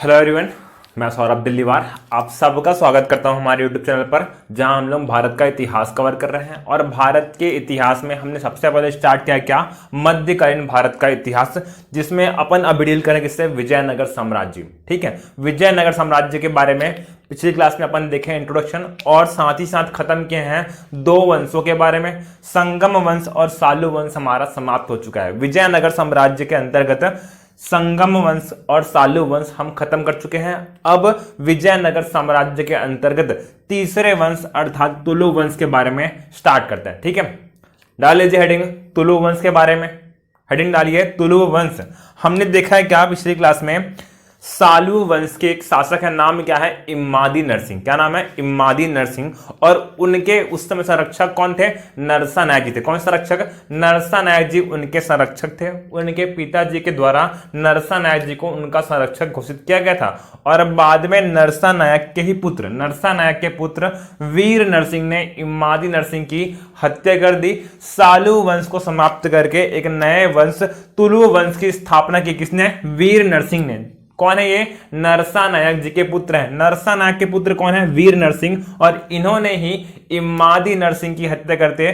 Hello everyone, मैं सौरभ दिल्लीवार आप सबका स्वागत करता हूं हमारे यूट्यूब चैनल पर, जहां हम लोग भारत का इतिहास कवर कर रहे हैं। और भारत के इतिहास में हमने सबसे पहले स्टार्ट किया क्या, मध्यकालीन भारत का इतिहास, जिसमें अपन अब डील करें किससे, विजयनगर साम्राज्य। ठीक है, विजयनगर साम्राज्य के बारे में पिछली क्लास में अपन देखे इंट्रोडक्शन, और साथ ही साथ खत्म किए हैं दो वंशों के बारे में। संगम वंश और सालू वंश हमारा समाप्त हो चुका है। विजयनगर साम्राज्य के अंतर्गत संगम वंश और सालू वंश हम खत्म कर चुके हैं। अब विजयनगर साम्राज्य के अंतर्गत तीसरे वंश अर्थात तुलु वंश के बारे में स्टार्ट करते हैं। ठीक है, डाल लीजिए हेडिंग तुलु वंश के बारे में। हेडिंग डालिए तुलु वंश। हमने देखा है क्या पिछली क्लास में, सालू वंश के एक शासक है, नाम क्या है, इम्मादी नरसिंह। क्या नाम है, इम्मादी नरसिंह। और उनके उस समय संरक्षक कौन थे, नरसा नायक जी थे। कौन संरक्षक, नरसा नायक जी उनके संरक्षक थे। उनके पिताजी के द्वारा नरसा नायक जी को उनका संरक्षक घोषित किया गया था। और बाद में नरसा नायक के ही पुत्र, नरसा नायक के पुत्र वीर नरसिंह ने इम्मादी नरसिंह की हत्या कर दी। सालू वंश को समाप्त करके एक नए वंश तुलु वंश की स्थापना की। किसने, वीर नरसिंह ने। कौन है ये, नरसा नायक जी के पुत्र हैं। नरसा नायक के पुत्र कौन है, वीर नरसिंह। और इन्होंने ही इम्मादी नरसिंह की हत्या करते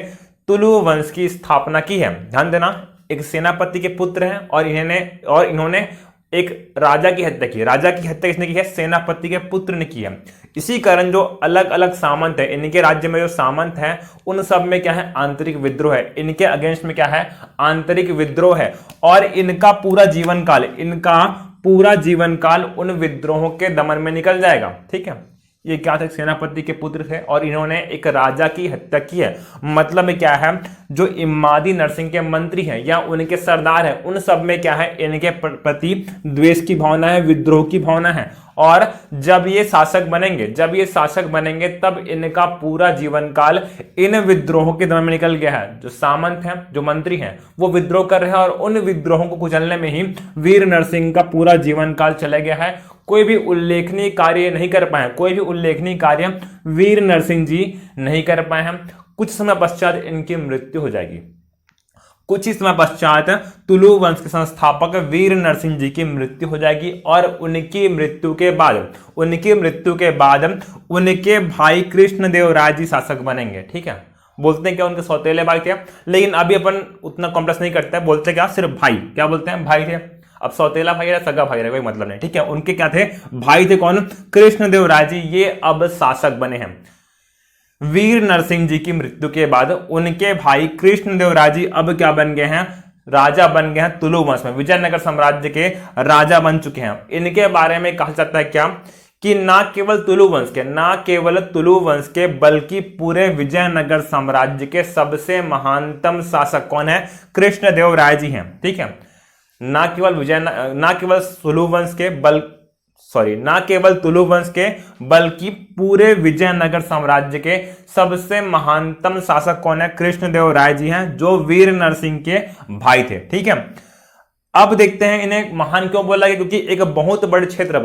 तुलु वंश की स्थापना की है। ध्यान देना, एक सेनापति के पुत्र हैं और इन्होंने एक राजा की हत्या की। राजा की हत्या किसने की है, सेनापति के पुत्र ने की है। इसी कारण जो अलग अलग सामंत है, इनके राज्य में जो सामंत हैं उन सब में क्या है, आंतरिक विद्रोह है। इनके अगेंस्ट में क्या है, आंतरिक विद्रोह है। और इनका पूरा जीवन काल उन विद्रोहों के दमन में निकल जाएगा। ठीक है, ये क्या थे, सेनापति के पुत्र थे और इन्होंने एक राजा की हत्या की है। मतलब क्या है, जो इम्मादी नरसिंह के मंत्री हैं या उनके सरदार हैं, उन सब में क्या है, इनके प्रति द्वेष की भावना है, विद्रोह की भावना है। और जब ये शासक बनेंगे तब इनका पूरा जीवन काल इन विद्रोहों के दमन में निकल गया है। जो सामंत हैं, जो मंत्री हैं, वो विद्रोह कर रहे हैं और उन विद्रोहों को कुचलने में ही वीर नरसिंह का पूरा जीवन काल चला गया है। कोई भी उल्लेखनीय कार्य नहीं कर पाए, कोई भी उल्लेखनीय कार्य वीर नरसिंह जी नहीं कर पाए हैं। कुछ समय पश्चात इनकी मृत्यु हो जाएगी। कुछ ही समय पश्चात तुलु वंश के संस्थापक वीर नरसिंह जी की मृत्यु हो जाएगी। और उनकी मृत्यु के बाद उनके भाई कृष्णदेव राय जी शासक बनेंगे। ठीक है, बोलते हैं क्या, उनके सौतेले भाई थे, लेकिन अभी अपन उतना कॉम्प्लेक्स नहीं करते, बोलते क्या, सिर्फ भाई। क्या बोलते हैं, भाई थे। अब सौतेला भाई या सगा भाई, कोई मतलब नहीं। ठीक है, उनके क्या थे, भाई थे। कौन, कृष्णदेव राय जी। ये अब शासक बने हैं। वीर नरसिंह जी की मृत्यु के बाद उनके भाई कृष्णदेव राय जी अब क्या बन गए हैं, राजा बन गए हैं तुलु वंश में। विजयनगर साम्राज्य के राजा बन चुके हैं। इनके बारे में कहा जाता है क्या, कि ना केवल तुलु वंश के बल्कि पूरे विजयनगर साम्राज्य के सबसे महानतम शासक कौन है, कृष्णदेव राय जी हैं। ठीक है, ना केवल तुलु वंश के बल्कि पूरे विजयनगर साम्राज्य के सबसे महानतम शासक कौन है, कृष्णदेव राय जी हैं, जो वीर नरसिंह के भाई थे। ठीक है, अब देखते हैं इन्हें महान क्यों बोला गया, क्योंकि एक बहुत बड़े क्षेत्र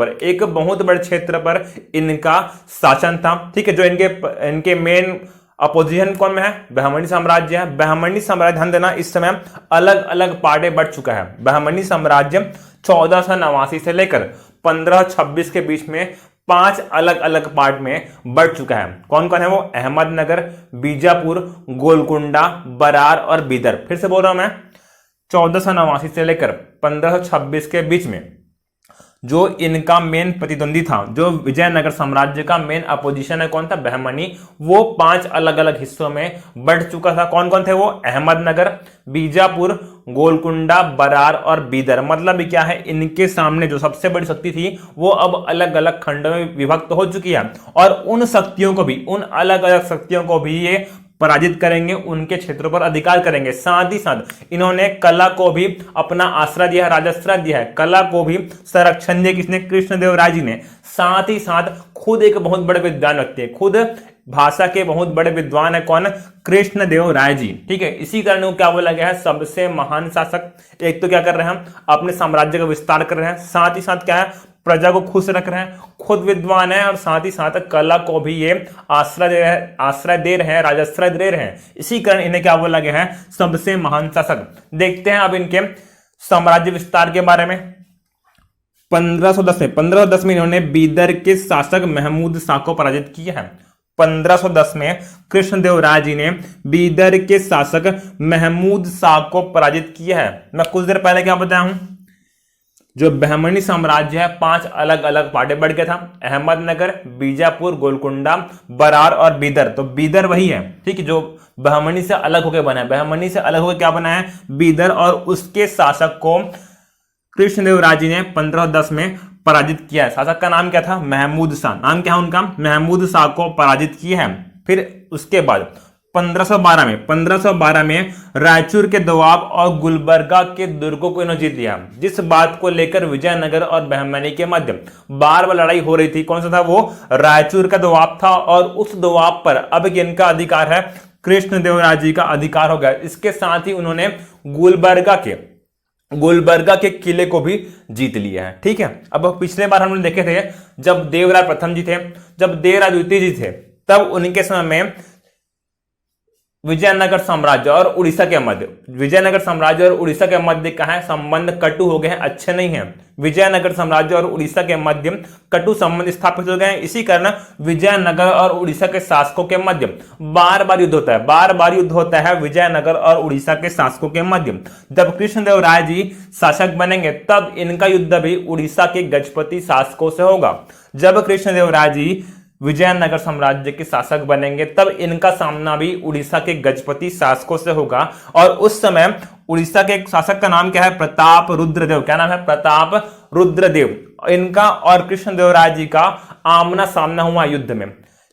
पर इनका शासन था। ठीक है, जो इनके मेन अपोजिशन कौन में है, बहमनी साम्राज्य है। बहमनी साम्राज्य, ध्यान देना, इस समय अलग अलग पार्टे बढ़ चुका है। बहमनी साम्राज्य 1489 से लेकर 1526 के बीच में 5 अलग अलग पार्ट में बढ़ चुका है। कौन कौन है वो, अहमदनगर, बीजापुर, गोलकुंडा, बरार और बीदर। फिर से बोल रहा हूं मैं, 1489 से लेकर 1526 के बीच में जो इनका मेन प्रतिद्वंदी था, जो विजयनगर साम्राज्य का मेन अपोजिशन है, कौन था, बहमनी, वो 5 अलग अलग हिस्सों में बढ़ चुका था। कौन कौन थे वो, अहमदनगर, बीजापुर, गोलकुंडा, बरार और बीदर। मतलब क्या है, इनके सामने जो सबसे बड़ी शक्ति थी वो अब अलग अलग खंडों में विभक्त हो चुकी है। और उन अलग अलग शक्तियों को भी ये पराजित करेंगे, उनके क्षेत्रों पर अधिकार करेंगे। साथ ही साथ इन्होंने कला को भी अपना आश्रय दिया है, राजाश्रय दिया है। कला को भी संरक्षण दिया किसने, कृष्णदेव राय जी ने। साथ ही साथ खुद एक बहुत बड़े विद्वान व्यक्ति है, खुद भाषा के बहुत बड़े विद्वान है। कौन, कृष्णदेव राय जी। ठीक है, इसी कारण क्या बोला गया है, सबसे महान शासक। एक तो क्या कर रहे हैं, अपने साम्राज्य का विस्तार कर रहे हैं, साथ ही साथ क्या है, प्रजा को खुश रख रहे हैं, खुद विद्वान है, और साथ ही साथ कला को भी ये आश्रय दे रहे हैं, राजाश्रय दे रहे हैं। इसी कारण इन्हें क्या बोला गया है, सबसे महान शासक। देखते हैं अब इनके साम्राज्य विस्तार के बारे में। 1510 में इन्होंने बीदर के शासक महमूद शाह को पराजित किया है। 1510 में कृष्णदेवराय जी ने बीदर के शासक महमूद शाह को पराजित किया है। मैं कुछ देर पहले क्या बताया हूं, जो बहमनी साम्राज्य है 5 अलग अलग पार्टे बढ़ गया था, अहमदनगर, बीजापुर, गोलकुंडा, बरार और बीदर। तो बीदर वही है, ठीक है, जो बहमनी से अलग होकर बना है। बहमनी से अलग होकर क्या बना है, बीदर, और उसके शासक को कृष्णदेवराय जी ने 1510 में पराजित किया है। शासक का नाम क्या था, महमूद शाह। नाम क्या है उनका, महमूद शाह को पराजित किया है। फिर उसके बाद 1512 में रायचूर के दोआब और गुलबर्गा के दुर्गों को इन्होंने जीत लिया, जिस बात को लेकर विजयनगर और बहमनी के मध्य बार बार लड़ाई हो रही थी। कौन सा था वो, रायचूर का दोआब था, और उस दोआब पर अब इनका अधिकार है, कृष्णदेवराय जी का अधिकार हो गया। इसके साथ ही उन्होंने गुलबर्गा के किले को भी जीत लिया है। ठीक है, अब पिछले बार हमने देखे थे जब देवराय प्रथम जी थे, जब देवराय द्वितीय जी थे, तब उनके समय में विजयनगर साम्राज्य और उड़ीसा के मध्य, विजयनगर साम्राज्य और उड़ीसा के मध्य का है संबंध कटु हो गए हैं, अच्छे नहीं हैं। विजयनगर साम्राज्य और उड़ीसा के मध्य कटु संबंध स्थापित हो गए हैं। इसी कारण विजयनगर और उड़ीसा के शासकों के मध्य बार बार युद्ध होता है, बार बार युद्ध होता है विजयनगर और उड़ीसा के शासकों के मध्य। जब कृष्णदेवराय जी शासक बनेंगे तब इनका युद्ध भी उड़ीसा के गजपति शासकों से होगा। जब कृष्णदेवराय जी विजयनगर साम्राज्य के शासक बनेंगे तब इनका सामना भी उड़ीसा के गजपति शासकों से होगा। और उस समय उड़ीसा के शासक का नाम क्या है, प्रताप रुद्रदेव। क्या नाम है, प्रताप रुद्रदेव। इनका और कृष्णदेवराय जी का आमना सामना हुआ युद्ध में।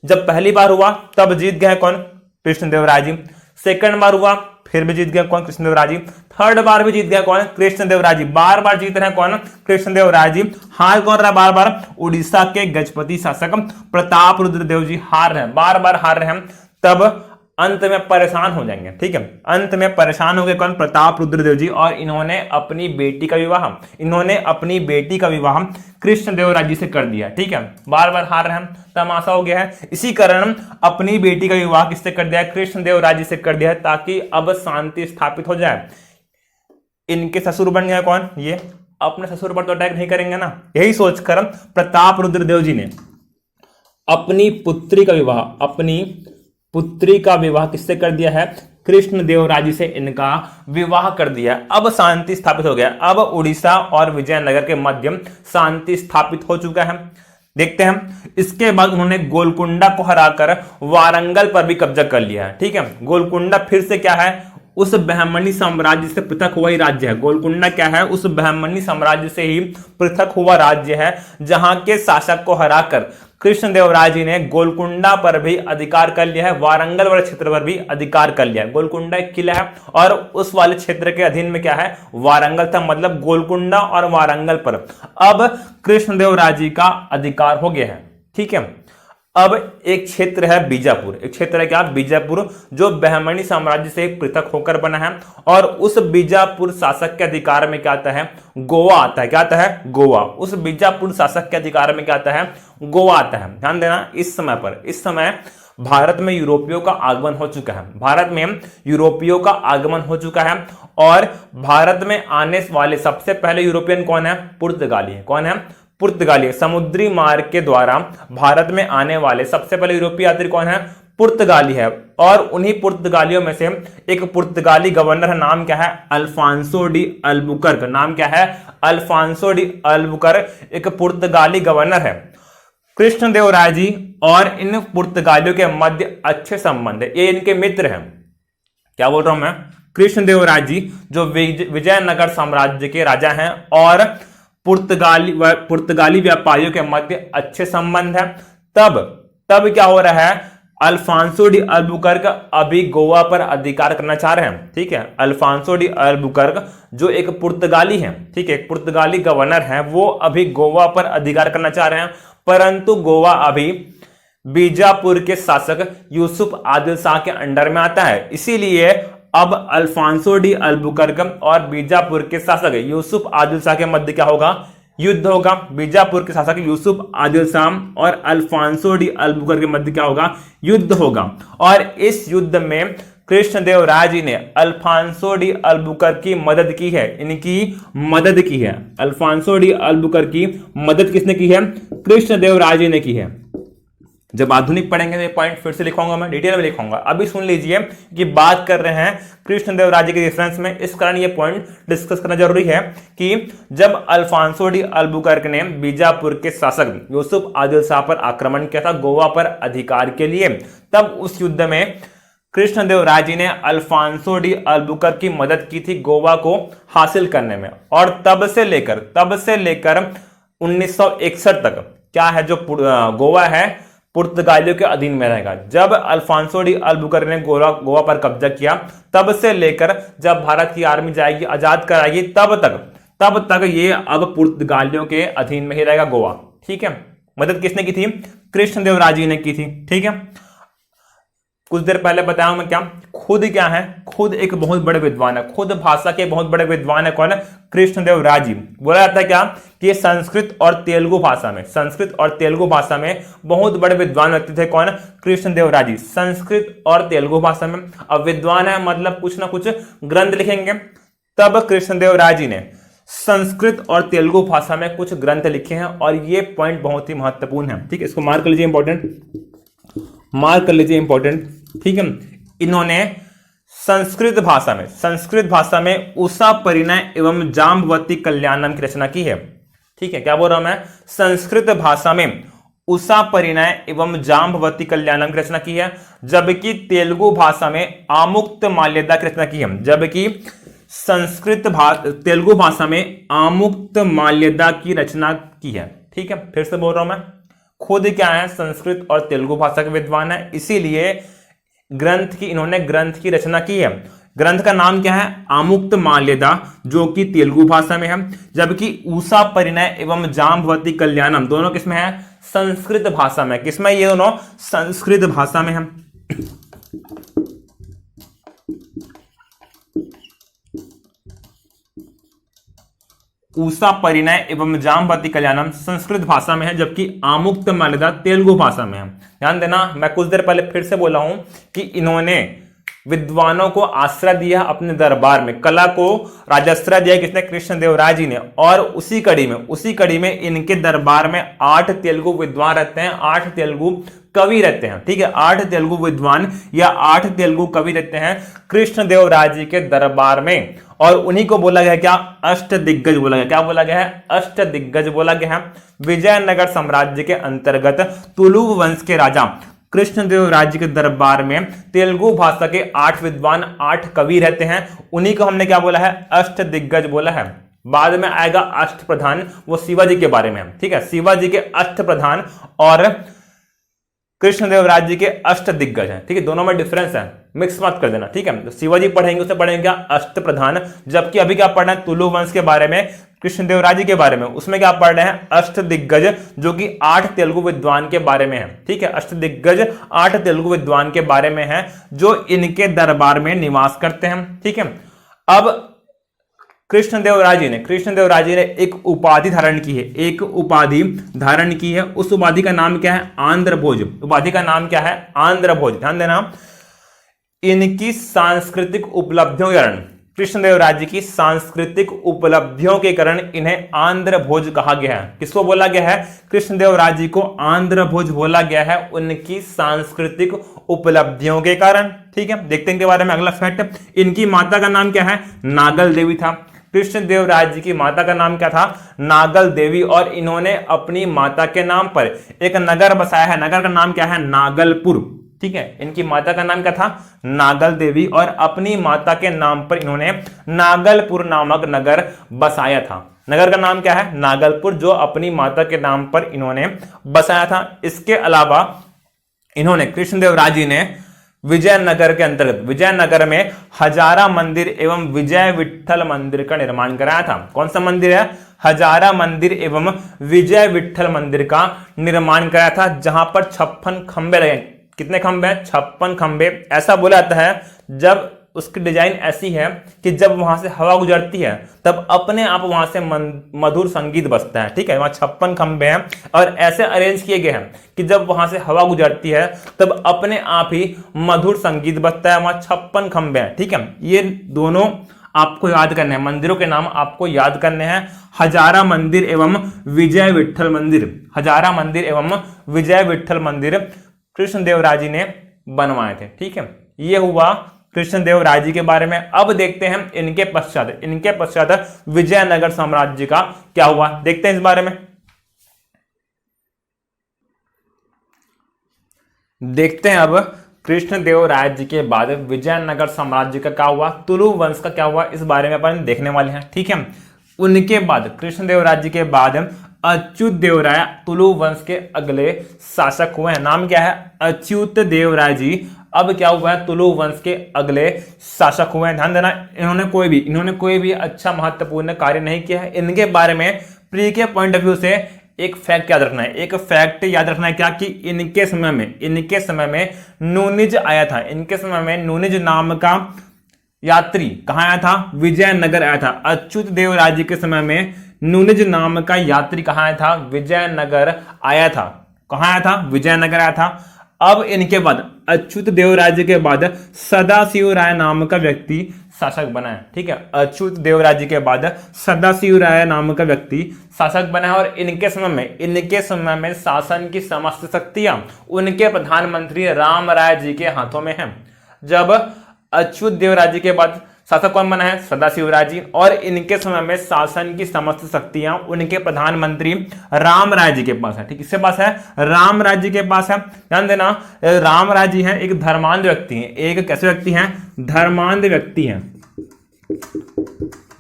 जब पहली बार हुआ तब जीत गए कौन, कृष्णदेवराय जी। सेकंड बार हुआ फिर भी जीत गया कौन, कृष्णदेवराय जी। थर्ड बार भी जीत गया कौन, कृष्णदेवराय जी। बार बार जीत रहे हैं कौन, कृष्णदेवराय जी। हार कौन रहा बार बार, उड़ीसा के गजपति शासक प्रताप रुद्रदेव जी हार रहे हैं, बार बार हार रहे हैं। तब अंत में परेशान हो जाएंगे। ठीक है, अंत में परेशान हो गए कौन, प्रताप रुद्रदेव जी। और इन्होंने अपनी बेटी का विवाह कृष्णदेवराय जी से कर दिया। ठीक है, बार बार हार रहे हैं, तमाशा हो गया है। इसी कारण अपनी बेटी का विवाह किससे कर दिया, कृष्णदेवराय जी से कर दिया, ताकि अब शांति स्थापित हो जाए। इनके ससुर बन गए कौन, ये अपने ससुर पर तो अटैक नहीं करेंगे ना, यही सोचकर प्रताप रुद्रदेव जी ने अपनी पुत्री का विवाह किससे कर दिया है, कृष्णदेवराय जी से इनका विवाह कर दिया। अब शांति स्थापित हो गया। अब उड़ीसा और विजयनगर के मध्य शांति स्थापित हो चुका है। देखते हैं, इसके बाद उन्होंने गोलकुंडा को हराकर वारंगल पर भी कब्जा कर लिया है। ठीक है, गोलकुंडा फिर से क्या है, उस बहमनी साम्राज्य से पृथक हुआ ही राज्य है। गोलकुंडा क्या है, उस बहमनी साम्राज्य से ही पृथक हुआ राज्य है, जहां के शासक को हराकर कृष्णदेवराय जी ने गोलकुंडा पर भी अधिकार कर लिया है, वारंगल वाले क्षेत्र पर भी अधिकार कर लिया है। गोलकुंडा एक किला है और उस वाले क्षेत्र के अधीन में क्या है, वारंगल था। मतलब गोलकुंडा और वारंगल पर अब कृष्णदेवराय जी का अधिकार हो गया है। ठीक है, अब एक क्षेत्र है बीजापुर। एक क्षेत्र है क्या, बीजापुर, जो बहमनी साम्राज्य से पृथक होकर बना है। और उस बीजापुर शासक के अधिकार में क्या आता है, गोवा आता है। क्या आता है, गोवा। उस बीजापुर शासक के अधिकार में क्या आता है, गोवा आता है। ध्यान देना, इस समय भारत में यूरोपियों का आगमन हो चुका है। भारत में यूरोपियों का आगमन हो चुका है। और भारत में आने वाले सबसे पहले यूरोपियन कौन है, पुर्तगाली है। कौन है, पुर्तगाली। समुद्री मार्ग के द्वारा भारत में आने वाले सबसे पहले यूरोपीय यात्री कौन है, पुर्तगाली है। और उन्हीं पुर्तगालियों में से एक पुर्तगाली गवर्नर है, नाम क्या है, अल्फांसो डी अल्बुकर्क। नाम क्या है, अल्फांसो डी अल्बुकर्क एक पुर्तगाली गवर्नर है। कृष्णदेवराय जी और इन पुर्तगालियों के मध्य अच्छे संबंध है, ये इनके मित्र हैं। क्या बोल रहा हूं मैं, कृष्णदेवराय जी जो विजयनगर साम्राज्य के राजा हैं और पुर्तगाली व्यापारियों के मध्य अच्छे संबंध है। तब क्या हो रहा है, अल्फांसो डी अल्बुकर्क अभी गोवा पर अधिकार करना चाह रहे हैं। ठीक है, अल्फांसो डी अल्बुकर्क जो एक पुर्तगाली है, ठीक है, एक पुर्तगाली गवर्नर है, वो अभी गोवा पर अधिकार करना चाह रहे हैं। परंतु गोवा अभी बीजापुर के शासक यूसुफ आदिल शाह के अंडर में आता है। इसीलिए अब अल्फांसो डी अल्बुकर्क और बीजापुर के शासक यूसुफ आदिल शाह के मध्य क्या होगा, युद्ध होगा। बीजापुर के शासक यूसुफ आदिल शाह और अल्फांसो डी अल्बुकर्क के मध्य क्या होगा, युद्ध होगा। और इस युद्ध में कृष्णदेव राय जी ने अल्फांसो डी अल्बुकर्क की मदद की है, इनकी मदद की है। अल्फांसो डी अल्बुकर्क की मदद किसने की है? कृष्णदेव राय जी ने की है। जब आधुनिक पढ़ेंगे तो ये पॉइंट फिर से लिखूंगा, मैं डिटेल में लिखूंगा। अभी सुन लीजिए कि बात कर रहे हैं कृष्णदेव राय जी के रेफरेंस में, इस कारण ये पॉइंट डिस्कस करना जरूरी है कि जब अल्फांसो डी अल्बुकर्क ने बीजापुर के शासक यूसुफ आदिल शाह पर आक्रमण किया था गोवा पर अधिकार के लिए, तब उस युद्ध में कृष्णदेव राय जी ने अल्फांसो डी अल्बुकर्क की मदद की थी गोवा को हासिल करने में। और तब से लेकर 1961 तक क्या है, जो गोवा है पुर्तगालियों के अधीन में रहेगा। जब अल्फांसो डी अल्बुकर्क ने गोवा पर कब्जा किया, तब से लेकर जब भारत की आर्मी जाएगी, आजाद कराएगी, तब तक ये अब पुर्तगालियों के अधीन में ही रहेगा गोवा। ठीक है, मदद किसने की थी? कृष्णदेव राय जी ने की थी। ठीक है, कुछ देर पहले बताया मैं क्या, खुद क्या है, खुद एक बहुत बड़े विद्वान है, खुद भाषा के बहुत बड़े विद्वान है। कौन है? कृष्णदेव राय जी। बोला जाता है क्या कि संस्कृत और तेलुगु भाषा में बहुत बड़े विद्वान व्यक्ति थे। कौन? कृष्णदेव राय जी। संस्कृत और तेलुगु भाषा में, अब विद्वान है मतलब कुछ ना कुछ ग्रंथ लिखेंगे, तब कृष्णदेव राय जी ने संस्कृत और तेलुगु भाषा में कुछ ग्रंथ लिखे हैं। और ये पॉइंट बहुत ही महत्वपूर्ण है। ठीक है, इसको मार्क कर लीजिए, इंपॉर्टेंट। ठीक है, इन्होंने संस्कृत भाषा में उषा परिणय एवं जाम्बवती कल्याणम की रचना की है। ठीक है, क्या बोल रहा हूं मैं? संस्कृत भाषा में उषा परिणय एवं जाम्बवती कल्याणम की रचना की है, जबकि तेलुगु भाषा में आमुक्त माल्यदा की रचना की है। जबकि तेलुगु भाषा में आमुक्त माल्यदा की रचना की है। ठीक है, फिर से बोल रहा हूं मैं, खुद क्या है, संस्कृत और तेलुगु भाषा के विद्वान है, इसीलिए इन्होंने ग्रंथ की रचना की है। ग्रंथ का नाम क्या है? आमुक्त माल्यदा, जो कि तेलुगु भाषा में है, जबकि उषा परिणय एवं जाम्बवती कल्याणम दोनों किसमें है? संस्कृत भाषा में। किसमें? ये दोनों संस्कृत भाषा में है। उषा परिणय एवं जाम्बवती कल्याणम संस्कृत भाषा में है, जबकि आमुक्त माल्यदा तेलुगु भाषा में है। ध्यान देना, मैं कुछ देर पहले फिर से बोला हूं कि इन्होंने विद्वानों को आश्रय दिया अपने दरबार में, कला को राजाश्रय दिया किसने? कृष्णदेव राय जी ने। और उसी कड़ी में इनके दरबार में 8 तेलुगु विद्वान रहते हैं, 8 तेलुगु कवि रहते हैं। ठीक है, 8 तेलुगु विद्वान या 8 तेलुगु कवि रहते हैं कृष्णदेव राय जी के दरबार में। और उन्हीं को बोला गया क्या? अष्टदिग्गज बोला गया। क्या बोला गया है? अष्टदिग्गज बोला गया है। विजयनगर साम्राज्य के अंतर्गत तुलुव वंश के राजा कृष्णदेव राय जी के दरबार में तेलुगु भाषा के 8 विद्वान, 8 कवि रहते हैं। उन्हीं को हमने क्या बोला है? अष्टदिग्गज बोला है। बाद में आएगा अष्टप्रधान, वो शिवाजी के बारे में। ठीक है, शिवाजी के अष्टप्रधान और कृष्णदेव राय जी के अष्टदिग्गज हैं। ठीक है, दोनों में डिफरेंस है, मिक्स मत कर देना। ठीक है, तो शिवाजी पढ़ेंगे उसे पढ़ेंगे क्या? अष्टप्रधान। जबकि अभी क्या पढ़ रहे हैं? तुलु वंश के बारे में, कृष्णदेव राय जी के बारे में, उसमें क्या पढ़ रहे हैं? अष्टदिग्गज, जो कि 8 तेलुगु विद्वान के बारे में है। ठीक है, अष्टदिग्गज 8 तेलुगु विद्वान के बारे में है, जो इनके दरबार में निवास करते हैं। ठीक है, अब कृष्णदेव राय जी ने एक उपाधि धारण की है। उस उपाधि का नाम क्या है? आंध्रभोज। उपाधि का नाम क्या है? आंध्रभोज। ध्यान देना, इनकी सांस्कृतिक उपलब्धियों के कारण, कृष्णदेव राय जी की सांस्कृतिक उपलब्धियों के कारण इन्हें आंध्रभोज कहा गया है। किसको बोला गया है? कृष्णदेव राय जी को आंध्रभोज बोला गया है, उनकी सांस्कृतिक उपलब्धियों के कारण। ठीक है, देखते हैं इनके बारे में अगला फैक्ट। इनकी माता का नाम क्या है? नागल देवी था। कृष्णदेव राय जी की माता का नाम क्या था? नागल देवी। और इन्होंने अपनी माता के नाम पर एक नगर बसाया है। नगर का नाम क्या है? नागलपुर। ठीक है, इनकी माता का नाम क्या था? नागल देवी। और अपनी माता के नाम पर इन्होंने नागलपुर नामक नगर बसाया था। नगर का नाम क्या है? नागलपुर, जो अपनी माता के नाम पर इन्होंने बसाया था। इसके अलावा इन्होंने, कृष्णदेव राय जी ने विजयनगर के अंतर्गत, विजयनगर में हजारा मंदिर एवं विजय विठ्ठल मंदिर का निर्माण कराया था। कौन सा मंदिर है? हजारा मंदिर एवं विजय विठ्ठल मंदिर का निर्माण कराया था, जहां पर 56 खंबे लगे। कितने खंबे हैं? 56 खंबे। ऐसा बोला जाता है, जब उसकी डिजाइन ऐसी है कि जब वहां से हवा गुजरती है तब अपने आप वहां से मधुर संगीत बजता है। ठीक है, वहां 56 खंभे हैं और ऐसे अरेंज किए गए हैं कि जब वहां से हवा गुजरती है तब अपने आप ही मधुर संगीत बजता है। वहां 56 खंभे हैं। ठीक है, ये दोनों आपको याद करने हैं, मंदिरों के नाम आपको याद करने हैं। हजारा मंदिर एवं विजय विठ्ठल मंदिर। हजारा मंदिर एवं विजय विठ्ठल मंदिर कृष्णदेवराय जी ने बनवाए थे। ठीक है, ये हुआ कृष्णदेवराय जी के बारे में। अब देखते हैं इनके पश्चात विजयनगर साम्राज्य का क्या हुआ, देखते हैं इस बारे में। देखते हैं अब कृष्णदेवराय जी के बाद विजयनगर साम्राज्य का क्या हुआ, तुलु वंश का क्या हुआ, इस बारे में अपन देखने वाले हैं। ठीक है, उनके बाद कृष्णदेवराय जी के बाद अच्युत देवराय तुलु वंश के अगले शासक हुए हैं। नाम क्या है, अच्युत देवराय जी। अब क्या हुआ है, तुलु वंश के अगले शासक हुए हैं। ध्यान देना, इन्होंने कोई भी अच्छा महत्वपूर्ण कार्य नहीं किया है। इनके बारे में प्री के पॉइंट ऑफ व्यू से एक फैक्ट याद रखना है। एक फैक्ट याद रखना है क्या, कि इनके समय में नूनिज आया था। इनके समय में नूनिज नाम का यात्री कहां आया था, विजयनगर आया था। अच्युत देवराय जी के समय में नूनिज नाम का यात्री कहां आया था, विजयनगर आया था। कहां आया था, विजयनगर आया था। अब इनके बाद अच्युत देवराय जी के बाद सदाशिव राय नाम का व्यक्ति शासक बना है। ठीक है, अच्युत देवराय जी के बाद सदाशिव राय नाम का व्यक्ति शासक बना है और इनके समय में शासन की समस्त शक्तियां उनके प्रधानमंत्री राम राय जी के हाथों में हैं। जब अच्युत देवराय जी के बाद शासक कौन बना है, सदाशिव राय जी, और इनके समय में शासन की समस्त शक्तियां उनके प्रधानमंत्री राम राय जी के पास है। ठीक, किसके पास है, राम राय जी के पास है। ध्यान देना, राम राय जी हैं एक धर्मांध व्यक्ति हैं। एक कैसे व्यक्ति हैं, धर्मांध व्यक्ति हैं।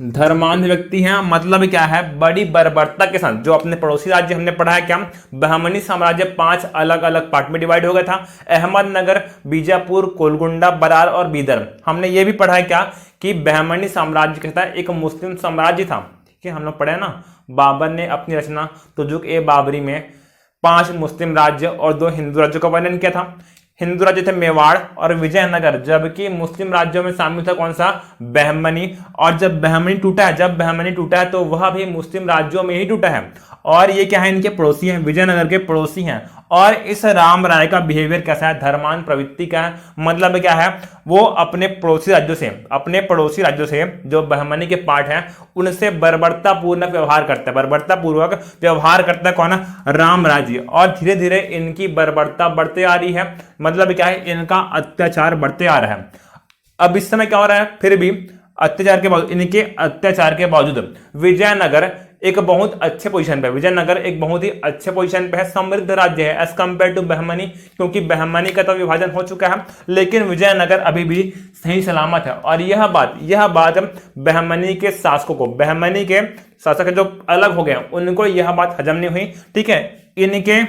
धर्मांध व्यक्ति हैं मतलब क्या है, बड़ी बर्बरता के साथ। जो अपने पड़ोसी राज्य हमने पढ़ा है क्या, बहमनी साम्राज्य 5 अलग अलग पार्ट में डिवाइड हो गया था, अहमदनगर, बीजापुर, गोलकुंडा, बरार और बीदर। हमने ये भी पढ़ा है क्या कि बहमनी साम्राज्य कहता है एक मुस्लिम साम्राज्य था। ठीक है, हम लोग पढ़े ना, बाबर ने अपनी रचना तुजुक ए बाबरी में 5 मुस्लिम राज्य और 2 हिंदू राज्यों का वर्णन किया था। हिंदू राज्य थे मेवाड़ और विजयनगर, जबकि मुस्लिम राज्यों में शामिल था कौन सा, बहमनी। और जब बहमनी टूटा है तो वह भी मुस्लिम राज्यों में ही टूटा है। और ये क्या है, इनके पड़ोसी हैं, विजयनगर के पड़ोसी हैं। और इस राम राय का बिहेवियर कैसा है, धर्मांध प्रवृत्ति का है। मतलब क्या है, वो अपने पड़ोसी राज्यों से जो बहमनी के पार्ट हैं उनसे बर्बरतापूर्ण व्यवहार करता है। बर्बरतापूर्वक व्यवहार करता है कौन, राम राय जी। और धीरे धीरे इनकी बर्बरता बढ़ते आ रही है। मतलब क्या है, इनका अत्याचार बढ़ते आ रहा है। अब इस समय क्या हो रहा है, फिर भी इनके अत्याचार के बावजूद विजयनगर एक बहुत अच्छे पोजीशन पे है। विजयनगर एक बहुत ही अच्छे पोजीशन पे है, समृद्ध राज्य है एज कंपेयर टू बहमनी, क्योंकि बहमनी का तो विभाजन हो चुका है, लेकिन विजयनगर अभी भी सही सलामत है। और यह बात बहमनी के शासक जो अलग हो गए उनको यह बात हजम नहीं हुई। ठीक है, इनके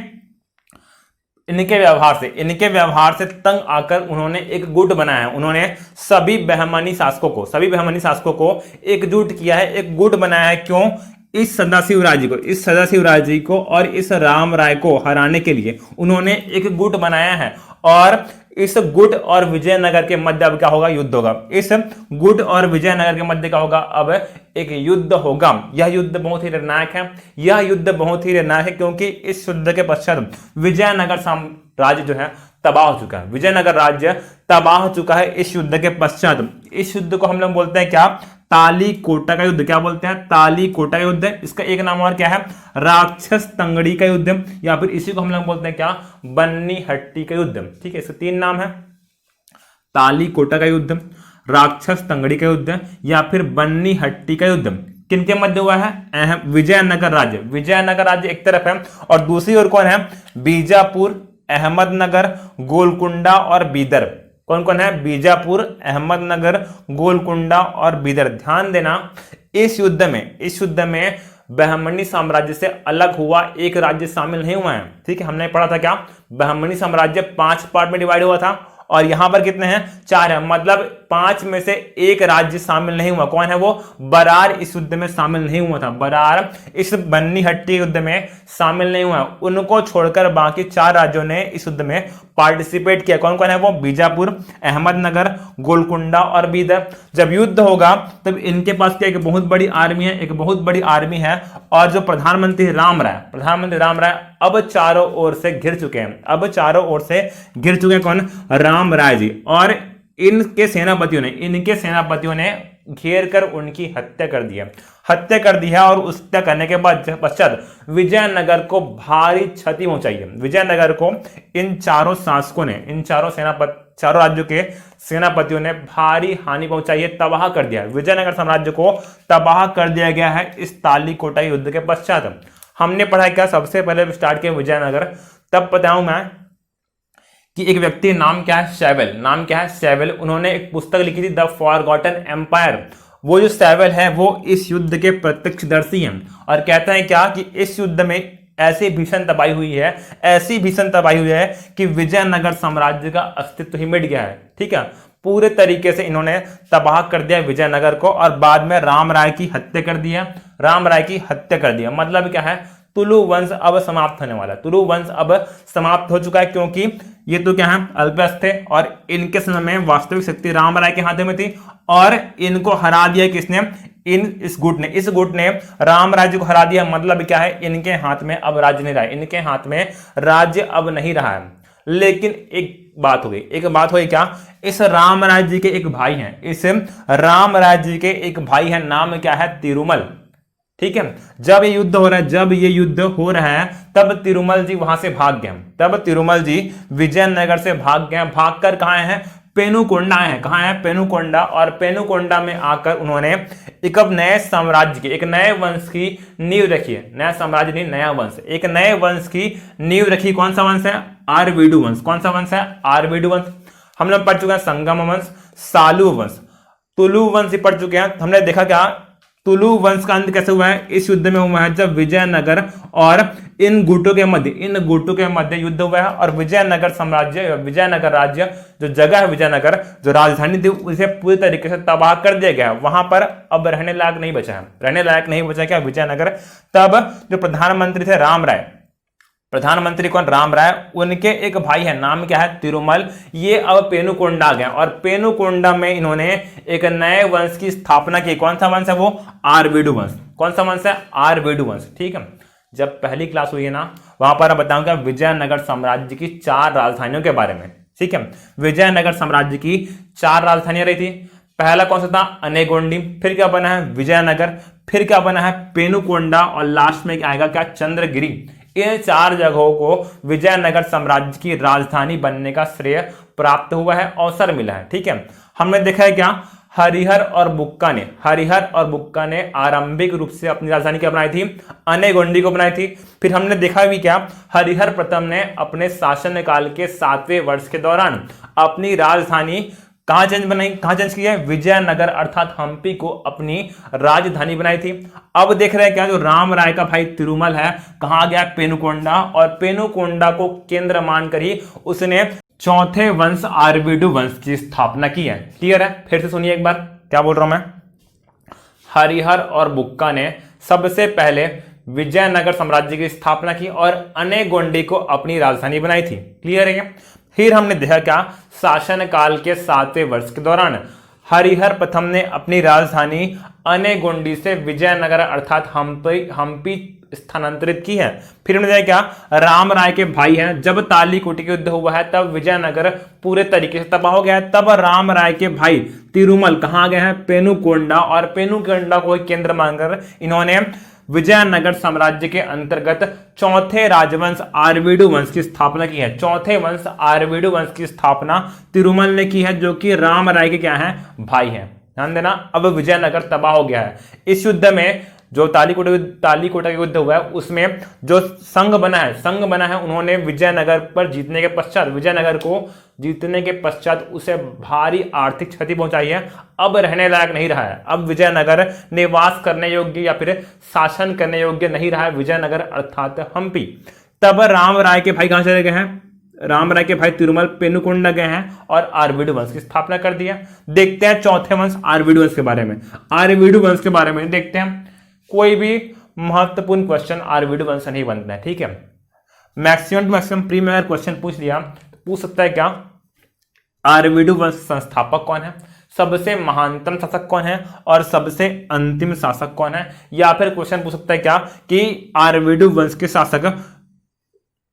व्यवहार से तंग आकर उन्होंने एक गुट बनाया है। उन्होंने सभी बहमनी शासकों को एकजुट किया है, एक गुट बनाया है। क्यों, इस सदाशिव राय जी को और इस राम राय को हराने के लिए उन्होंने एक गुट बनाया है। और इस गुट और विजयनगर के मध्य अब क्या होगा, युद्ध होगा। इस गुट और विजयनगर के मध्य क्या होगा, अब एक युद्ध होगा। यह युद्ध बहुत ही निर्णायक है, क्योंकि इस युद्ध के पश्चात विजयनगर साम्राज्य जो है तबाह हो चुका है। विजयनगर राज्य तबाह हो चुका है इस युद्ध के पश्चात। इस युद्ध को हम लोग बोलते हैं क्या, तालीकोटा का युद्ध। क्या बोलते हैं, तालीकोटा युद्ध। इसका एक नाम और क्या है, राक्षस तंगड़ी का युद्ध, या फिर इसी को हम लोग बोलते हैं क्या, बन्नी हट्टी का युद्ध। ठीक है, इसके 3 नाम है, तालीकोटा का युद्ध, राक्षस तंगड़ी का युद्ध, या फिर बन्नी हट्टी का युद्ध। किनके मध्य हुआ है, विजयनगर राज्य एक तरफ है और दूसरी ओर कौन है, बीजापुर, अहमदनगर, गोलकुंडा और बीदर। कौन कौन है, बीजापुर, अहमदनगर, गोलकुंडा और बीदर। ध्यान देना, इस युद्ध में बहमनी साम्राज्य से अलग हुआ एक राज्य शामिल नहीं हुआ है। ठीक है, हमने पढ़ा था क्या, बहमनी साम्राज्य 5 पार्ट में डिवाइड हुआ था और यहां पर कितने हैं, 4 है। मतलब 5 में से एक राज्य शामिल नहीं हुआ। कौन है वो? बरार इस युद्ध में शामिल नहीं हुआ था। बरार इस बन्नी हट्टी युद्ध में शामिल नहीं हुआ। उनको छोड़कर बाकी 4 राज्यों ने इस युद्ध में पार्टिसिपेट किया। कौन कौन है वो? बीजापुर, अहमदनगर, गोलकुंडा और बीदर। जब युद्ध होगा तब इनके पास क्या एक बहुत बड़ी आर्मी है, एक बहुत बड़ी आर्मी है। और जो प्रधानमंत्री राम राय अब चारों ओर से घिर चुके हैं। अब चारों ओर से घिर चुके हैं। कौन? राम राय जी। और इनके सेनापतियों ने घेर कर उनकी हत्या कर दी है। और हत्या करने के बाद पश्चात विजयनगर को भारी क्षति पहुंचाई है। विजयनगर को इन चारों शासकों ने, इन चारों राज्यों के सेनापतियों ने भारी हानि पहुंचाई है, तबाह कर दिया। विजयनगर साम्राज्य को तबाह कर दिया गया है इस तालीकोटा युद्ध के पश्चात। हमने पढ़ा क्या? सबसे पहले स्टार्ट किया विजयनगर। तब बताऊं मैं कि एक व्यक्ति, नाम क्या है? सैवल। उन्होंने एक पुस्तक लिखी थी, द फॉरगॉटन एम्पायर। वो जो सैवल है वो इस युद्ध के प्रत्यक्षदर्शी हैं और कहते हैं क्या कि इस युद्ध में ऐसी भीषण तबाही हुई है कि विजयनगर साम्राज्य का अस्तित्व ही मिट गया है। ठीक है, पूरे तरीके से इन्होंने तबाह कर दिया विजयनगर को। और बाद में राम राय की हत्या कर दिया। मतलब क्या है? तुलु वंश अब समाप्त होने वाला है। तुलु वंश अब समाप्त हो चुका है, क्योंकि ये तो क्या है? अल्पस थे और इनके समय में वास्तविक शक्ति राम राय के हाथों में थी। और इनको हरा दिया किसने? इस गुट ने राम राज्य को हरा दिया। मतलब क्या है? इनके हाथ में अब राज्य नहीं रहा है। लेकिन एक बात हो गई क्या? इस राम राज्य के एक भाई है। नाम क्या है? तिरुमल। ठीक है, जब ये युद्ध हो रहा है तब तिरुमल जी वहां से भाग गए। तब तिरुमल जी विजयनगर से भाग गए। भागकर कहां हैं? पेनुकोंडा है। कहां है? पेनुकोंडा। और पेनुकोंडा में आकर उन्होंने एक नए साम्राज्य की, एक नए वंश की नींव रखी है। नया साम्राज्य नहीं, नया वंश। एक नए वंश की नींव रखी। कौन सा वंश है? आरवीडु वंश। कौन सा वंश है? आरवीडु वंश। हम लोग पढ़ चुके हैं संगम वंश, सालू वंश, तुलु वंश पढ़ चुके हैं। हमने देखा क्या तुलु वंश का अंत कैसे हुआ है? इस युद्ध में हुआ है जब विजयनगर और इन गुटों के मध्य युद्ध हुआ है। और विजयनगर राज्य जो जगह है, विजयनगर जो राजधानी थी, उसे पूरी तरीके से तबाह कर दिया गया। वहां पर अब रहने लायक नहीं बचा क्या? विजयनगर। तब जो प्रधानमंत्री थे राम राय, प्रधानमंत्री कौन? राम राय। उनके एक भाई है, नाम क्या है? तिरुमल। ये अब पेनुकोंडा आ गए और पेनुकोंडा में इन्होंने एक नए वंश की स्थापना की। कौन सा वंश है वो? आरवीडु वंश। कौन सा वंश है? आरवीडु वंश। ठीक है, जब पहली क्लास हुई है ना, वहां पर बताऊंगा विजयनगर साम्राज्य की 4 राजधानियों के बारे में। ठीक है, विजयनगर साम्राज्य की 4 राजधानियां रही थी। पहला कौन सा था? अनेगोंडी। फिर क्या बना है? विजयनगर। फिर क्या बना है? पेनुकोंडा। और लास्ट में आएगा क्या? चंद्रगिरी। इन 4 जगहों को विजयनगर साम्राज्य की राजधानी बनने का श्रेय प्राप्त हुआ है, अवसर मिला है। ठीक है, हमने देखा है क्या? हरिहर और बुक्का ने आरंभिक रूप से अपनी राजधानी क्या बनाई थी? अनेगोंडी को बनाई थी। फिर हमने देखा भी क्या? हरिहर प्रथम ने अपने शासनकाल के 7वें वर्ष के दौरान अपनी राजधानी कहां चेंज की है? विजयनगर अर्थात हम्पी को अपनी राजधानी बनाई थी। अब देख रहे हैं क्या? जो राम राय का भाई तिरुमल है, कहां गया? पेनुकोंडा। और पेनुकोंडा को केंद्र मानकर ही उसने चौथे वंश आरवीडु वंश की स्थापना की है। क्लियर है? फिर से सुनिए एक बार, क्या बोल रहा हूं मैं? हरिहर और बुक्का ने सबसे पहले विजयनगर साम्राज्य की स्थापना की और अनेगोंडी को अपनी राजधानी बनाई थी। क्लियर है? फिर हमने देखा क्या? शासनकाल के 7वें वर्ष के दौरान हरिहर प्रथम ने अपनी राजधानी अनेगोंडी से विजयनगर अर्थात हम्पी स्थानांतरित की है। फिर हमने देखा क्या? राम राय के भाई हैं, जब तालीकोटी युद्ध हुआ है तब विजयनगर पूरे तरीके से तबाह हो गया है। तब राम राय के भाई तिरुमल कहां गए हैं? पेनुकोंडा। और पेनुकोंडा को केंद्र मानकर इन्होंने विजयनगर साम्राज्य के अंतर्गत चौथे राजवंश आरवीडु वंश की स्थापना की है। चौथे वंश आरवीडु वंश की स्थापना तिरुमल ने की है, जो कि राम राय के क्या है? भाई हैं। ध्यान देना, अब विजयनगर तबाह हो गया है। इस युद्ध में जो तालीकोटा युद्ध हुआ है उसमें जो संघ बना है उन्होंने विजयनगर को जीतने के पश्चात उसे भारी आर्थिक क्षति पहुंचाई है। अब रहने लायक नहीं रहा है। अब विजयनगर निवास करने योग्य या फिर शासन करने योग्य नहीं रहा है, विजयनगर अर्थात हम्पी। तब राम राय के भाई कहां चले गए हैं? राम राय के भाई तिरुमल पेनुकोंडा गए हैं और आरवीडू वंश की स्थापना कर दिया। देखते हैं चौथे वंश आरवीडू वंश के बारे में। आरवीडू वंश के बारे में देखते हैं, कोई भी महत्वपूर्ण क्वेश्चन आरवीडू वंश से नहीं बनता है, ठीक है। मैक्सिमम टू मैक्सिमम प्री में अगर क्वेश्चन पूछ लिया तो पूछ सकता है क्या, आरवीडू वंश संस्थापक कौन है, सबसे महानतम शासक कौन है और सबसे अंतिम शासक कौन है। या फिर क्वेश्चन पूछ सकता है क्या कि आरवीडू वंश के शासक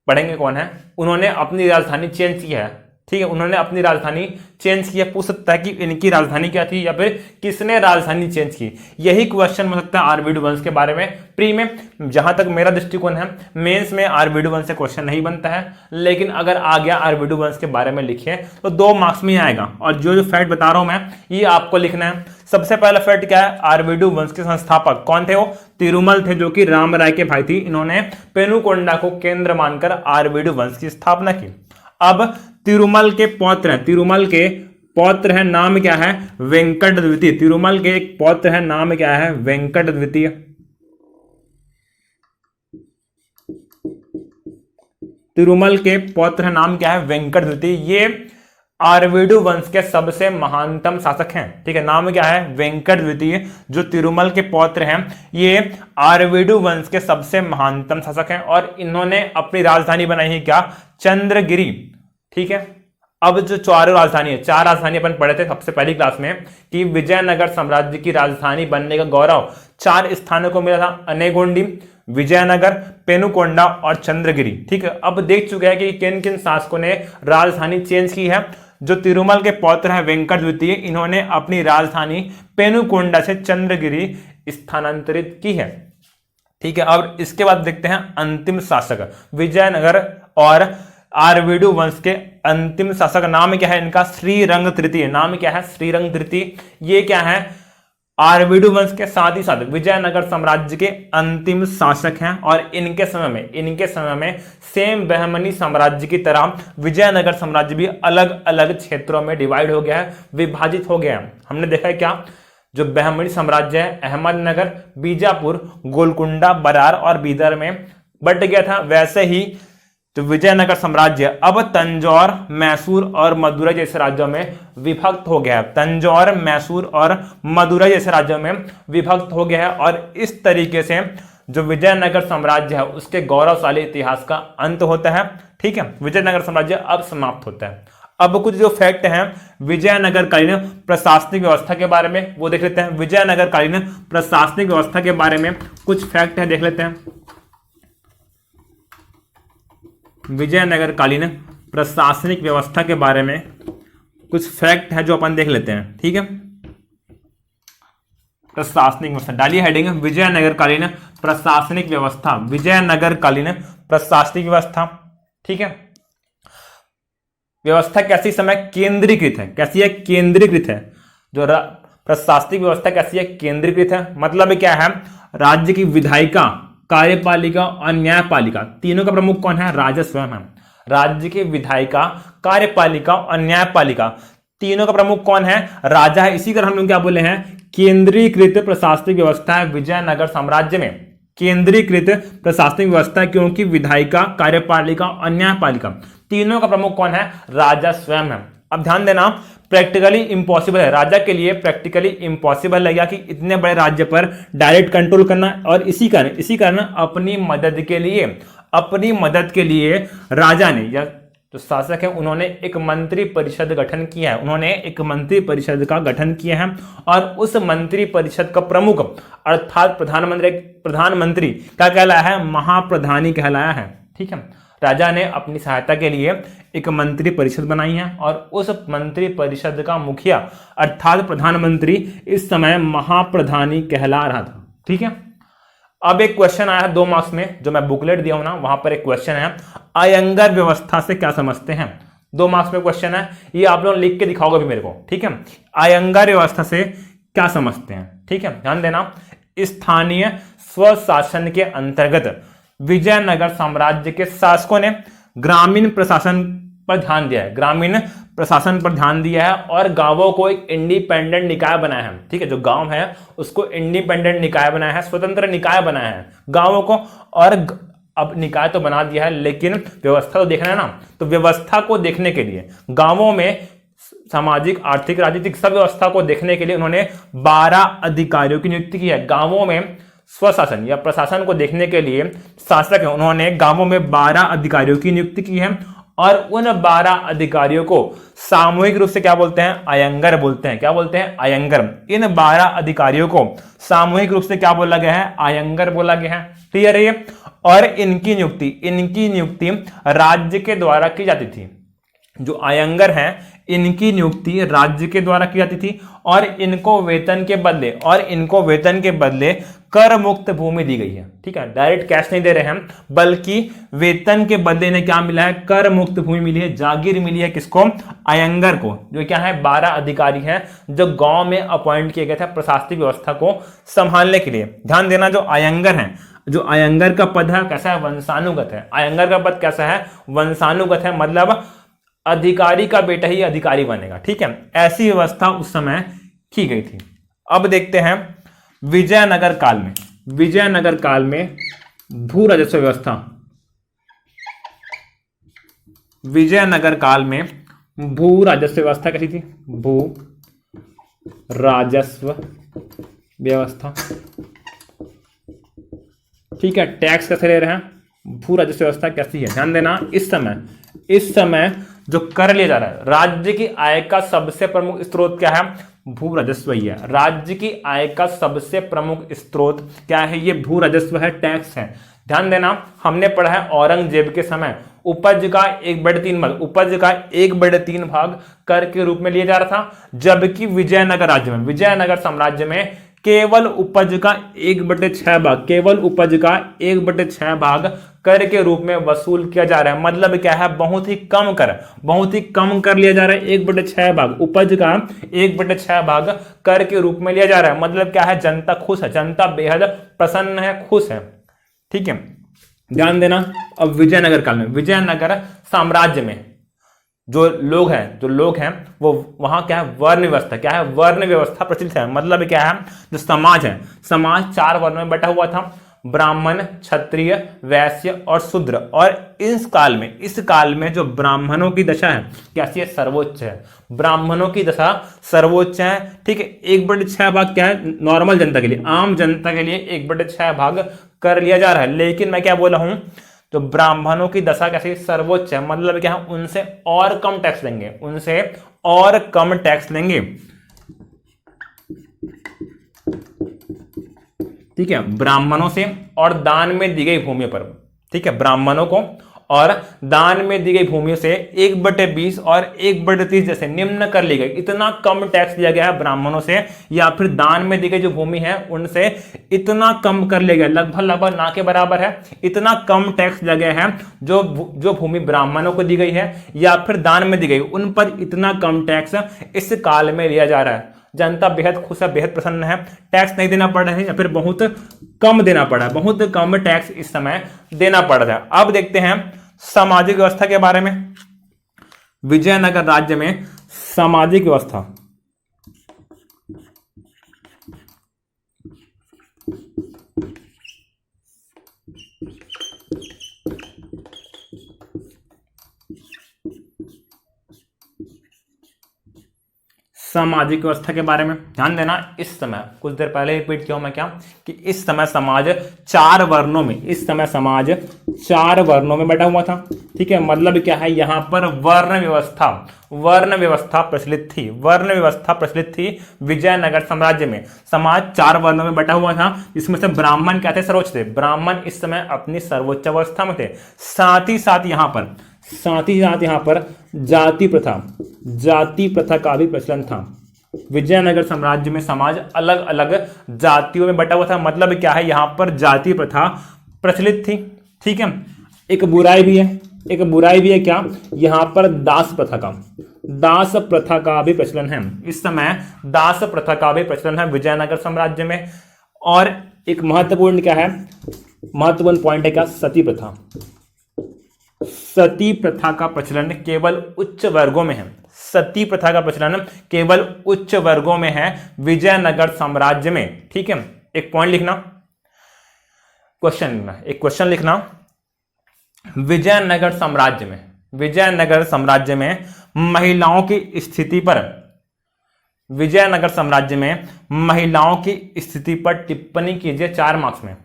पढ़ेंगे कौन है, उन्होंने अपनी राजधानी चेंज की है, ठीक है, उन्होंने अपनी राजधानी चेंज की है। पूछ सकता है कि इनकी राजधानी क्या थी या फिर किसने राजधानी चेंज की। यही क्वेश्चन बन सकता है आरवीडू वंश के बारे में प्री में। जहां तक मेरा दृष्टिकोण है, मेंस में आरवीडू वंश से क्वेश्चन नहीं बनता है, लेकिन अगर आ गया आरवीडू वंश के बारे में लिखे तो 2 मार्क्स में आएगा। और जो फैक्ट बता रहा हूं मैं, ये आपको लिखना है। सबसे पहला फैक्ट क्या है, आरवीडू वंश के संस्थापक कौन थे, वो तिरुमल थे, जो कि राम राय के भाई थी। इन्होंने पेनुकोंडा को केंद्र मानकर आरवीडू वंश की स्थापना की। अब तिरुमल के पौत्र हैं, तिरुमल के पौत्र है, नाम क्या है, वेंकट द्वितीय। तिरुमल के एक पौत्र है, नाम क्या है, वेंकट द्वितीय। तिरुमल के पौत्र है, नाम क्या है, वेंकट द्वितीय। ये आरवीडू वंश के सबसे महानतम शासक हैं, ठीक है, नाम क्या है, वेंकट द्वितीय। जो तिरुमल के पौत्र हैं, ये आरवीडू वंश के सबसे महानतम शासक हैं और इन्होंने अपनी राजधानी बनाई है क्या, चंद्रगिरी, ठीक है। अब जो 4 राजधानी है, 4 राजधानी अपन पढ़े थे सबसे पहली क्लास में कि विजयनगर साम्राज्य की राजधानी बनने का गौरव 4 स्थानों को मिला था, अनेगोंडी, विजयनगर, पेनुकोंडा और चंद्रगिरी, ठीक है। अब देख चुके हैं कि किन किन शासकों ने राजधानी चेंज की है। जो तिरुमल के पौत्र हैं वेंकट द्वितीय, इन्होंने अपनी राजधानी पेनुकोंडा से चंद्रगिरी स्थानांतरित की है, ठीक है। अब इसके बाद देखते हैं अंतिम शासक विजयनगर और आरवीडू वंश के अंतिम शासक, नाम क्या है इनका, श्रीरंग तृतीय। नाम क्या है, श्रीरंग तृतीय। ये क्या है, आरवीडू वंश के साथ ही साथ विजयनगर साम्राज्य के अंतिम शासक हैं। और इनके समय में सेम बहमनी साम्राज्य की तरह विजयनगर साम्राज्य भी अलग अलग क्षेत्रों में डिवाइड हो गया है, विभाजित हो गया है। हमने देखा है क्या, जो बहमनी साम्राज्य है अहमदनगर, बीजापुर, गोलकुंडा, बरार और बीदर में बट गया था, वैसे ही तो विजयनगर साम्राज्य अब तंजौर, मैसूर और मदुरई जैसे राज्यों में विभक्त हो गया है। तंजौर, मैसूर और मदुरई जैसे राज्यों में विभक्त हो गया है। और इस तरीके से जो विजयनगर साम्राज्य है उसके गौरवशाली इतिहास का अंत होता है, ठीक है। विजयनगर साम्राज्य अब समाप्त होता है। अब कुछ जो फैक्ट हैं विजयनगर कालीन प्रशासनिक व्यवस्था के बारे में वो देख लेते हैं। विजयनगर कालीन प्रशासनिक व्यवस्था के बारे में कुछ फैक्ट है, देख लेते हैं। विजयनगर कालीन प्रशासनिक व्यवस्था के बारे में कुछ फैक्ट है जो अपन देख लेते हैं, ठीक है। प्रशासनिक व्यवस्था डालिए हेडिंग, विजयनगर कालीन प्रशासनिक व्यवस्था, विजयनगर कालीन प्रशासनिक व्यवस्था, ठीक है। व्यवस्था कैसी समय केंद्रीकृत है, कैसी है, केंद्रीकृत है। जो प्रशासनिक व्यवस्था कैसी है, केंद्रीकृत है। मतलब क्या है, राज्य की विधायिका, कार्यपालिका और न्यायपालिका तीनों का प्रमुख कौन है, राजा स्वयं है। राज्य की विधायिका, कार्यपालिका और न्यायपालिका तीनों का प्रमुख कौन है, राजा है। इसी कारण हम लोग क्या बोले हैं, केंद्रीकृत प्रशासनिक व्यवस्था है विजयनगर साम्राज्य में। केंद्रीकृत प्रशासनिक व्यवस्था क्योंकि विधायिका, कार्यपालिका और न्यायपालिका तीनों का प्रमुख कौन है, राजा स्वयं है। अब ध्यान देना, प्रैक्टिकली इंपॉसिबल है, राजा के लिए प्रैक्टिकली इंपॉसिबल लगेगा कि इतने बड़े राज्य पर डायरेक्ट कंट्रोल करना। और इसी कारण अपनी मदद के लिए राजा ने या जो शासक है उन्होंने एक मंत्री परिषद गठन किया है। उन्होंने एक मंत्री परिषद का गठन किया है और उस मंत्री परिषद का प्रमुख अर्थात प्रधानमंत्री क्या कहलाया है, महाप्रधानी कहलाया है, ठीक है। राजा ने अपनी सहायता के लिए एक मंत्री परिषद बनाई है और उस मंत्री परिषद का मुखिया अर्थात प्रधानमंत्री इस समय महाप्रधानी कहला रहा था, ठीक है। अब एक क्वेश्चन आया है 2 मार्क्स में, जो मैं बुकलेट दिया हूं ना, वहां पर एक क्वेश्चन है, अयंगर व्यवस्था से क्या समझते हैं। 2 मार्क्स में क्वेश्चन है, ये आप लोग लिख के दिखाओगे भी मेरे को, ठीक है। अयंगर व्यवस्था से क्या समझते हैं, ठीक है। ध्यान देना, स्थानीय स्वशासन के अंतर्गत विजयनगर साम्राज्य के शासकों ने ग्रामीण प्रशासन पर ध्यान दिया है, ग्रामीण प्रशासन पर ध्यान दिया है और गांवों को एक इंडिपेंडेंट निकाय बनाया है, ठीक है। जो गांव है उसको इंडिपेंडेंट निकाय बनाया है, स्वतंत्र निकाय बनाया है गांवों को। और अब निकाय तो बना दिया है, लेकिन व्यवस्था तो देखना है ना। तो व्यवस्था को देखने के लिए, गांवों में सामाजिक, आर्थिक, राजनीतिक सब व्यवस्था को देखने के लिए उन्होंने 12 अधिकारियों की नियुक्ति की है। गांवों में स्वशासन या प्रशासन को देखने के लिए शासक है, उन्होंने गांवों में 12 अधिकारियों की नियुक्ति की है। और उन 12 अधिकारियों को सामूहिक रूप से क्या बोलते हैं? अयंगर बोलते हैं। क्या बोलते हैं? अयंगर। इन 12 अधिकारियों को सामूहिक रूप से क्या बोला गया है? अयंगर बोला गया है। क्लियर है ये? और इनकी नियुक्ति राज्य के द्वारा की जाती थी। जो अयंगर हैं, इनकी नियुक्ति राज्य के द्वारा की जाती थी और इनको वेतन के बदले कर मुक्त भूमि दी गई है। ठीक है, डायरेक्ट कैश नहीं दे रहे हैं, बल्कि वेतन के बदले इन्हें क्या मिला है? कर मुक्त भूमि मिली है, जागीर मिली है। किसको? अयंगर को। जो क्या है? 12 अधिकारी हैं जो गांव में अपॉइंट किए गए थे प्रशासनिक व्यवस्था को संभालने के लिए। ध्यान देना, जो अयंगर हैं, जो अयंगर का पद है कैसा है? वंशानुगत है। अयंगर का पद कैसा है? वंशानुगत है, मतलब अधिकारी का बेटा ही अधिकारी बनेगा। ठीक है, ऐसी व्यवस्था उस समय की गई थी। अब देखते हैं विजयनगर काल में भू राजस्व व्यवस्था। विजयनगर काल में भू राजस्व व्यवस्था कैसी थी? भू राजस्व व्यवस्था। ठीक है, टैक्स कैसे ले रहे हैं? भू राजस्व व्यवस्था कैसी है? ध्यान देना, इस समय जो कर लिया जा रहा है, राज्य की आय का सबसे प्रमुख स्रोत क्या है? भू राजस्व ही है। राज्य की आय का सबसे प्रमुख स्रोत क्या है? ये भू राजस्व है, टैक्स है। ध्यान देना, हमने पढ़ा है औरंगजेब के समय उपज का 1/3 भाग कर के रूप में लिया जा रहा था, जबकि विजयनगर साम्राज्य में केवल उपज का 1/6 भाग कर के रूप में वसूल किया जा रहा है। मतलब क्या है? बहुत ही कम कर लिया जा रहा है। 1/6 भाग उपज का 1/6 भाग कर के रूप में लिया जा रहा है। मतलब क्या है? जनता खुश है, जनता बेहद प्रसन्न है, खुश है। ठीक है, ध्यान देना। अब विजयनगर काल में, विजयनगर साम्राज्य में जो लोग हैं वो वहां क्या है? वर्ण व्यवस्था प्रचलित है। मतलब क्या है? जो समाज है, समाज 4 वर्णों में बटा हुआ था, ब्राह्मण, क्षत्रिय, वैश्य और शूद्र। और इस काल में जो ब्राह्मणों की दशा है कैसी है? सर्वोच्च है। ब्राह्मणों की दशा सर्वोच्च है। ठीक है, 1/6 भाग क्या है? नॉर्मल जनता के लिए, आम जनता के लिए 1/6 भाग कर लिया जा रहा है। लेकिन मैं क्या बोला हूं? तो ब्राह्मणों की दशा कैसी? सर्वोच्च है। मतलब क्या है? उनसे और कम टैक्स लेंगे। ठीक है, ब्राह्मणों से और दान में दी गई भूमि पर। ठीक है, ब्राह्मणों को और दान में दी गई भूमि से 1/20 और 1/30 जैसे निम्न कर ली गई। इतना कम टैक्स लिया गया है ब्राह्मणों से, या फिर दान में दी गई जो भूमि है उनसे इतना कम कर लिया गया, लगभग ना के बराबर है। इतना कम टैक्स लिया गया है जो भूमि ब्राह्मणों को दी गई है या फिर दान में दी गई, उन पर इतना कम टैक्स इस काल में लिया जा रहा है। जनता बेहद खुश है, बेहद प्रसन्न है। टैक्स नहीं देना पड़ रहा है या फिर बहुत कम देना पड़ा है, बहुत कम टैक्स इस समय देना पड़ रहा है। अब देखते हैं सामाजिक व्यवस्था के बारे में। विजयनगर राज्य में सामाजिक व्यवस्था, सामाजिक व्यवस्था के बारे में ध्यान देना। इस समय कुछ देर पहले रिपीट किया हूं मैं क्या, कि इस समय समाज 4 वर्णों में बैठा हुआ था। ठीक है, मतलब क्या है? यहां पर वर्ण व्यवस्था प्रचलित थी। विजयनगर साम्राज्य में समाज 4 वर्णों में बैठा हुआ था, जिसमें से ब्राह्मण क्या थे? सर्वोच्च थे। ब्राह्मण इस समय अपनी सर्वोच्च अवस्था में थे। साथ ही साथ यहाँ पर जाति प्रथा का भी प्रचलन था। विजयनगर साम्राज्य में समाज अलग अलग जातियों में बटा हुआ था। मतलब क्या है? यहाँ पर जाति प्रथा प्रचलित थी। ठीक है, एक बुराई भी है क्या? यहाँ पर दास प्रथा का भी प्रचलन है। इस समय दास प्रथा का भी प्रचलन है विजयनगर साम्राज्य में। और एक महत्वपूर्ण पॉइंट है क्या? सती प्रथा का प्रचलन केवल उच्च वर्गों में है। विजयनगर साम्राज्य में। ठीक है, एक पॉइंट लिखना, क्वेश्चन लिखना। विजयनगर साम्राज्य में, विजयनगर साम्राज्य में महिलाओं की स्थिति पर, विजयनगर साम्राज्य में महिलाओं की स्थिति पर टिप्पणी कीजिए 4 मार्क्स में।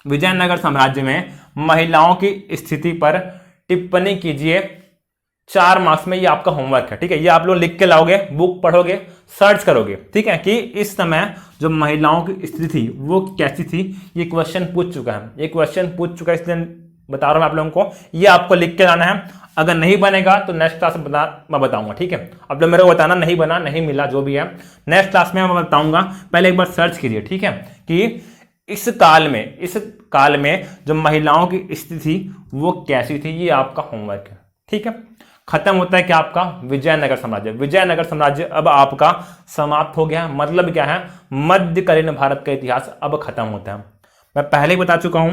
विजयनगर साम्राज्य में महिलाओं की स्थिति पर टिप्पणी कीजिए 4 मार्क्स में। ये आपका होमवर्क है, ठीक है। ये आप लोग लिख के लाओगे, बुक पढ़ोगे, सर्च करोगे, ठीक है, कि इस समय जो महिलाओं की स्थिति थी वो कैसी थी। ये क्वेश्चन पूछ चुका है, ये क्वेश्चन पूछ चुका है, इसलिए बता रहा हूं मैं आप लोगों को। ये आपको लिख के लाना है। अगर नहीं बनेगा तो नेक्स्ट क्लास में मैं बताऊंगा, ठीक है। आप लोग मेरे को बताना नहीं बना, नहीं मिला, जो भी है नेक्स्ट क्लास में मैं बताऊंगा। पहले एक बार सर्च कीजिए, ठीक है, कि इस काल में जो महिलाओं की स्थिति थी वो कैसी थी। ये आपका होमवर्क है, ठीक है। खत्म होता है क्या आपका विजयनगर साम्राज्य। विजयनगर साम्राज्य अब आपका समाप्त हो गया। मतलब क्या है, मध्यकालीन भारत का इतिहास अब खत्म होता है। मैं पहले ही बता चुका हूं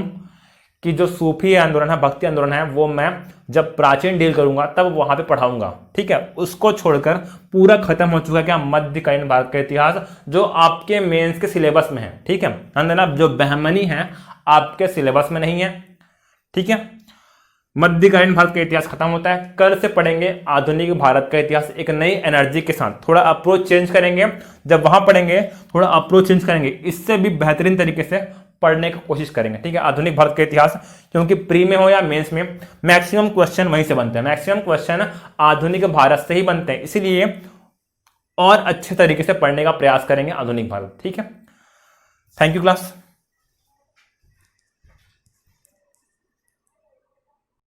कि जो सूफी आंदोलन है, भक्ति आंदोलन है, वो मैं जब प्राचीन डील करूंगा तब वहां पे पढ़ाऊंगा, ठीक है। उसको छोड़कर पूरा खत्म हो चुका है क्या मध्यकालीन भारत का इतिहास, जो आपके मेंस के सिलेबस में है, ठीक है। अंदर जो बहमनी है आपके सिलेबस में नहीं है, ठीक है। मध्यकालीन भारत का इतिहास खत्म होता है। कल से पढ़ेंगे आधुनिक भारत का इतिहास एक नई एनर्जी के साथ। थोड़ा अप्रोच चेंज करेंगे, जब वहां पढ़ेंगे थोड़ा अप्रोच चेंज करेंगे, इससे भी बेहतरीन तरीके से पढ़ने की कोशिश करेंगे, ठीक है। आधुनिक भारत का इतिहास, क्योंकि प्री में हो या मेंस में मैक्सिमम क्वेश्चन वहीं से बनते हैं, मैक्सिमम क्वेश्चन आधुनिक भारत से ही बनते हैं। इसीलिए और अच्छे तरीके से पढ़ने का प्रयास करेंगे आधुनिक भारत, ठीक है। Thank you class.